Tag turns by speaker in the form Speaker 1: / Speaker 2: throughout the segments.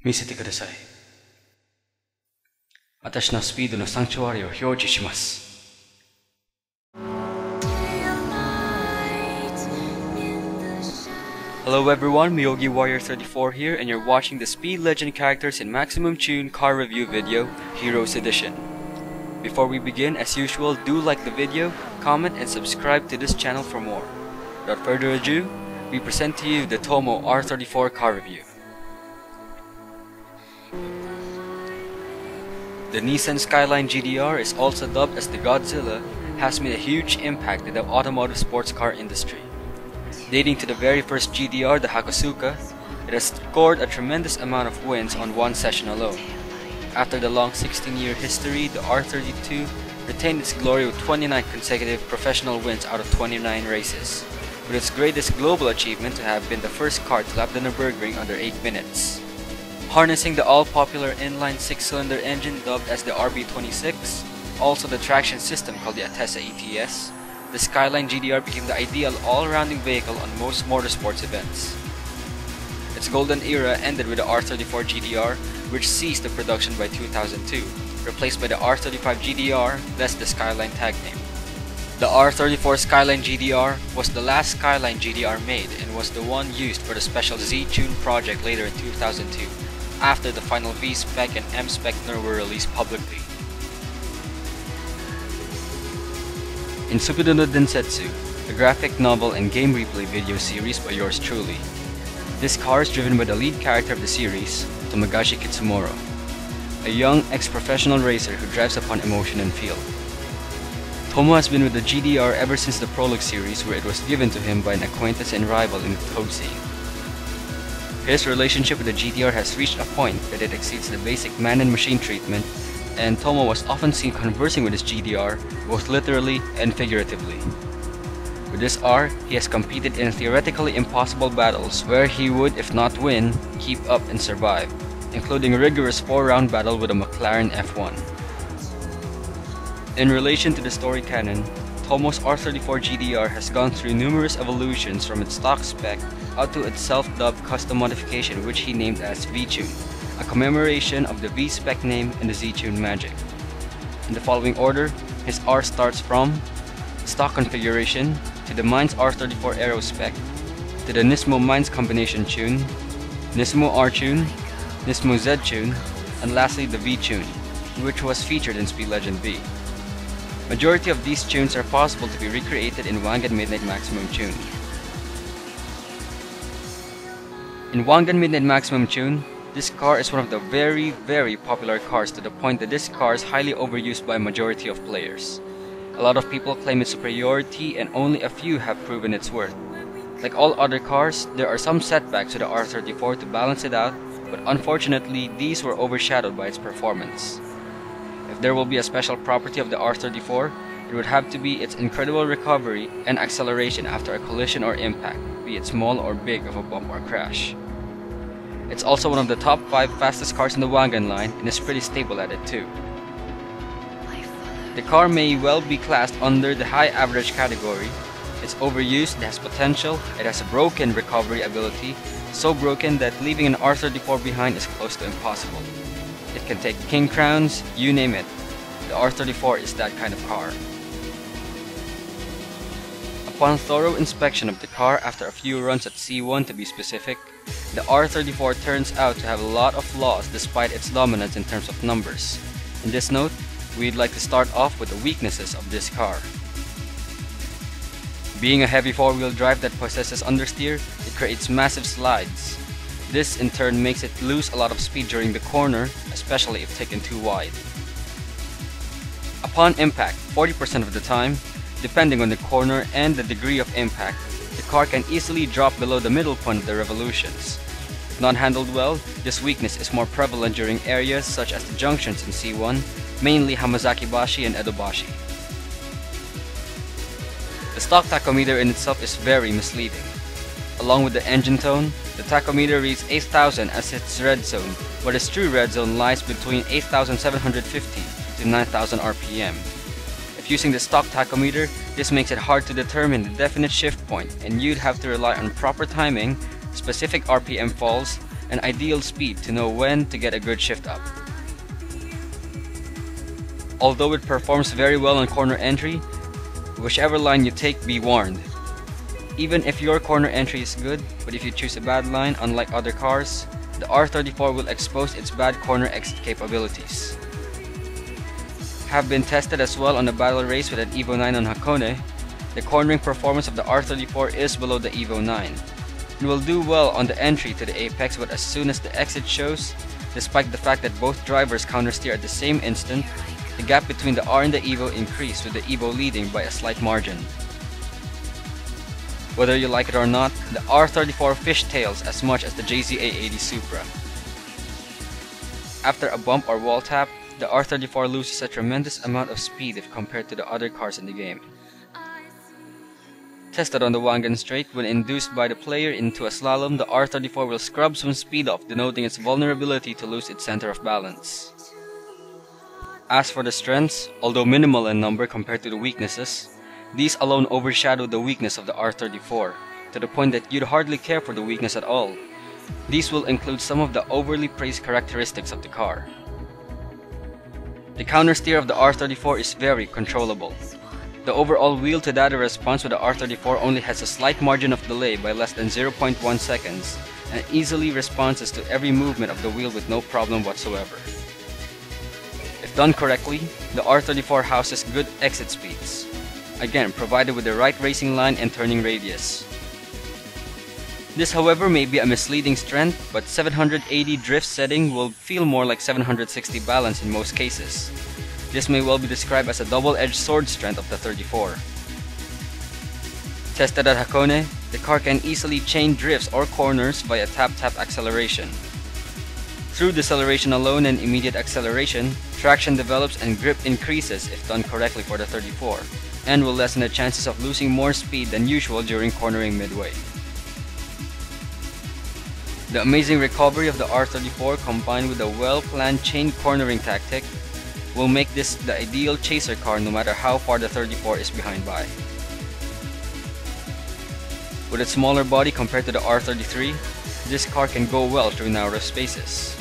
Speaker 1: 見せてください。私のスピードのサンチュアリを表示します。Hello everyone, Miyogi Warrior 34 here, and you're watching the Speed Legend characters in Maximum Tune car review video, Heroes Edition. Before we begin, as usual, do like the video, comment, and subscribe to this channel for more. Without further ado, we present to you the TOMO R34 car review. The Nissan Skyline GDR is also dubbed as the Godzilla, has made a huge impact in the automotive sports car industry. Dating to the very first GDR, the Hakosuka, it has scored a tremendous amount of wins on one session alone. After the long 16-year history, the R32 retained its glory with 29 consecutive professional wins out of 29 races, with its greatest global achievement to have been the first car to lap the Nürburgring under 8 minutes. Harnessing the all-popular inline 6-cylinder engine dubbed as the RB26, also the traction system called the Atessa ETS, the Skyline GDR became the ideal all-rounding vehicle on most motorsports events. Its golden era ended with the R34 GDR, which ceased the production by 2002, replaced by the R35 GDR, thus the Skyline tag name. The R34 Skyline GDR was the last Skyline GDR made and was the one used for the special Z-Tune project later in 2002, after the final V-spec and M-spec were released publicly. In Supido.no.densetsu, a graphic novel and game replay video series by yours truly. This car is driven by the lead character of the series, Tomogashi Kitsumoro, a young ex-professional racer who drives upon emotion and feel. Tomo has been with the GDR ever since the Prologue series, where it was given to him by an acquaintance and rival in the toad scene. His relationship with the GDR has reached a point that it exceeds the basic man and machine treatment, and Tomo was often seen conversing with his GDR, both literally and figuratively. With this R, he has competed in theoretically impossible battles where he would, if not win, keep up and survive, including a rigorous 4-round battle with a McLaren F1. In relation to the story canon, Tomo's R34 GDR has gone through numerous evolutions from its stock spec out to its self-dubbed custom modification, which he named as V-Tune, a commemoration of the V-spec name and the Z-Tune magic. In the following order, his R starts from stock configuration to the Mines R34 Aero spec, to the Nismo Mines combination tune, Nismo R tune, Nismo Z tune, and lastly the V-Tune, which was featured in Speed Legend V. Majority of these tunes are possible to be recreated in Wangan Midnight Maximum Tune. In Wangan Midnight Maximum Tune, this car is one of the very popular cars, to the point that this car is highly overused by a majority of players. A lot of people claim its superiority and only a few have proven its worth. Like all other cars, there are some setbacks to the R34 to balance it out, but unfortunately these were overshadowed by its performance. If there will be a special property of the R34, it would have to be its incredible recovery and acceleration after a collision or impact, be it small or big of a bump or crash. It's also one of the top 5 fastest cars in the Wangan line and is pretty stable at it too. The car may well be classed under the high average category. It's overused, it has potential, it has a broken recovery ability, so broken that leaving an R34 behind is close to impossible. It can take king crowns, you name it. The R34 is that kind of car. Upon thorough inspection of the car after a few runs at C1 to be specific, the R34 turns out to have a lot of flaws despite its dominance in terms of numbers. In this note, we'd like to start off with the weaknesses of this car. Being a heavy 4-wheel drive that possesses understeer, it creates massive slides. This in turn makes it lose a lot of speed during the corner, especially if taken too wide. Upon impact, 40% of the time, depending on the corner and the degree of impact, the car can easily drop below the middle point of the revolutions. If not handled well, this weakness is more prevalent during areas such as the junctions in C1, mainly Hamazaki-bashi and Edo-bashi. The stock tachometer in itself is very misleading. Along with the engine tone, the tachometer reads 8,000 as its red zone, but its true red zone lies between 8,750 to 9,000 RPM. If using the stock tachometer, this makes it hard to determine the definite shift point, and you'd have to rely on proper timing, specific RPM falls, an ideal speed to know when to get a good shift up. Although it performs very well on corner entry, whichever line you take, be warned. Even if your corner entry is good, but if you choose a bad line, unlike other cars, the R34 will expose its bad corner exit capabilities. Have been tested as well on a battle race with an Evo 9 on Hakone. The cornering performance of the R34 is below the Evo 9. It will do well on the entry to the apex, but as soon as the exit shows, despite the fact that both drivers countersteer at the same instant, the gap between the R and the Evo increased, with the Evo leading by a slight margin. Whether you like it or not, the R34 fishtails as much as the JZA80 Supra. After a bump or wall tap, the R34 loses a tremendous amount of speed if compared to the other cars in the game. Tested on the Wangan straight, when induced by the player into a slalom, the R34 will scrub some speed off, denoting its vulnerability to lose its center of balance. As for the strengths, although minimal in number compared to the weaknesses, these alone overshadow the weakness of the R34, to the point that you'd hardly care for the weakness at all. These will include some of the overly praised characteristics of the car. The countersteer of the R34 is very controllable. The overall wheel-to-data response with the R34 only has a slight margin of delay by less than 0.1 seconds, and easily responds to every movement of the wheel with no problem whatsoever. If done correctly, the R34 houses good exit speeds, again provided with the right racing line and turning radius. This, however, may be a misleading strength, but 780 drift setting will feel more like 760 balance in most cases. This may well be described as a double-edged sword strength of the 34. Tested at Hakone, the car can easily chain drifts or corners via tap-tap acceleration. Through deceleration alone and immediate acceleration, traction develops and grip increases if done correctly for the 34, and will lessen the chances of losing more speed than usual during cornering midway. The amazing recovery of the R34 combined with a well-planned chain cornering tactic will make this the ideal chaser car no matter how far the 34 is behind by. With its smaller body compared to the R33, this car can go well through narrow spaces.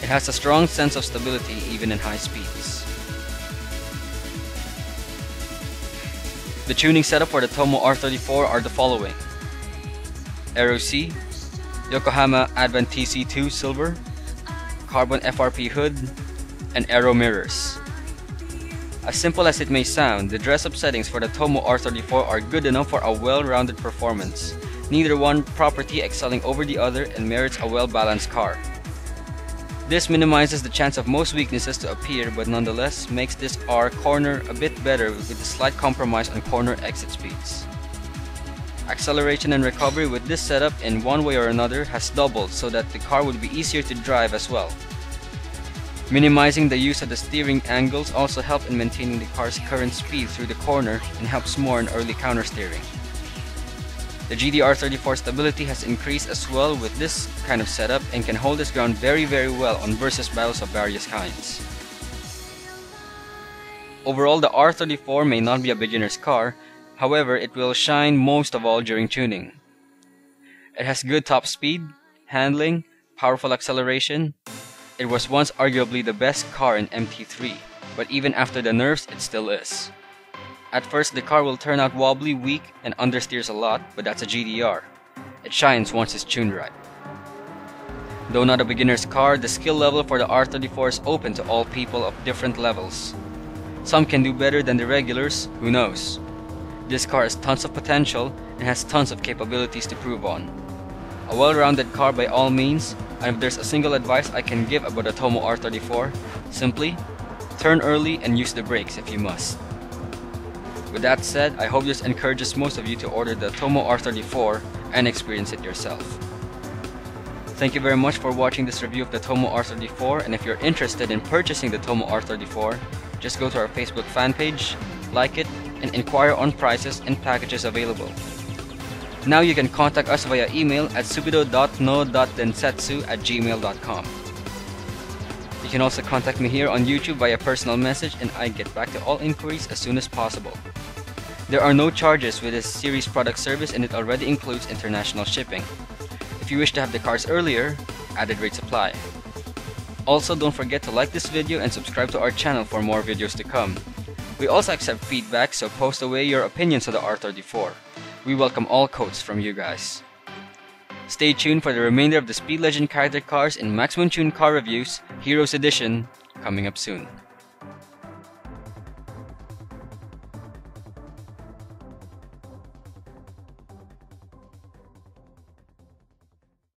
Speaker 1: It has a strong sense of stability even in high speeds. The tuning setup for the TOMO R34 are the following: Aero C, Yokohama Advent TC2 Silver, Carbon FRP hood, and Aero mirrors. As simple as it may sound, the dress-up settings for the TOMO R34 are good enough for a well-rounded performance, neither one property excelling over the other, and merits a well-balanced car. This minimizes the chance of most weaknesses to appear, but nonetheless makes this R corner a bit better with a slight compromise on corner exit speeds. Acceleration and recovery with this setup in one way or another has doubled, so that the car would be easier to drive as well. Minimizing the use of the steering angles also help in maintaining the car's current speed through the corner and helps more in early countersteering. The GDR34 stability has increased as well with this kind of setup and can hold its ground very well on versus battles of various kinds. Overall, the R34 may not be a beginner's car, however it will shine most of all during tuning. It has good top speed, handling, powerful acceleration. It was once arguably the best car in MT3, but even after the nerfs it still is. At first the car will turn out wobbly, weak, and understeers a lot, but that's a GDR. It shines once it's tuned right. Though not a beginner's car, the skill level for the R34 is open to all people of different levels. Some can do better than the regulars, who knows. This car has tons of potential and has tons of capabilities to prove on. A well-rounded car by all means, and if there's a single advice I can give about the TOMO R34, simply, turn early and use the brakes if you must. With that said, I hope this encourages most of you to order the TOMO R34 and experience it yourself. Thank you very much for watching this review of the TOMO R34, and if you're interested in purchasing the TOMO R34, just go to our Facebook fan page, like it, and inquire on prices and packages available. Now you can contact us via email at supido.no.densetsu@gmail.com. You can also contact me here on YouTube via personal message, and I get back to all inquiries as soon as possible. There are no charges with this series product service, and it already includes international shipping. If you wish to have the cars earlier, added rates apply. Also, don't forget to like this video and subscribe to our channel for more videos to come. We also accept feedback, so post away your opinions on the R34. We welcome all quotes from you guys. Stay tuned for the remainder of the Speed Legend character cars in Maximum Tune Car Reviews Heroes Edition coming up soon.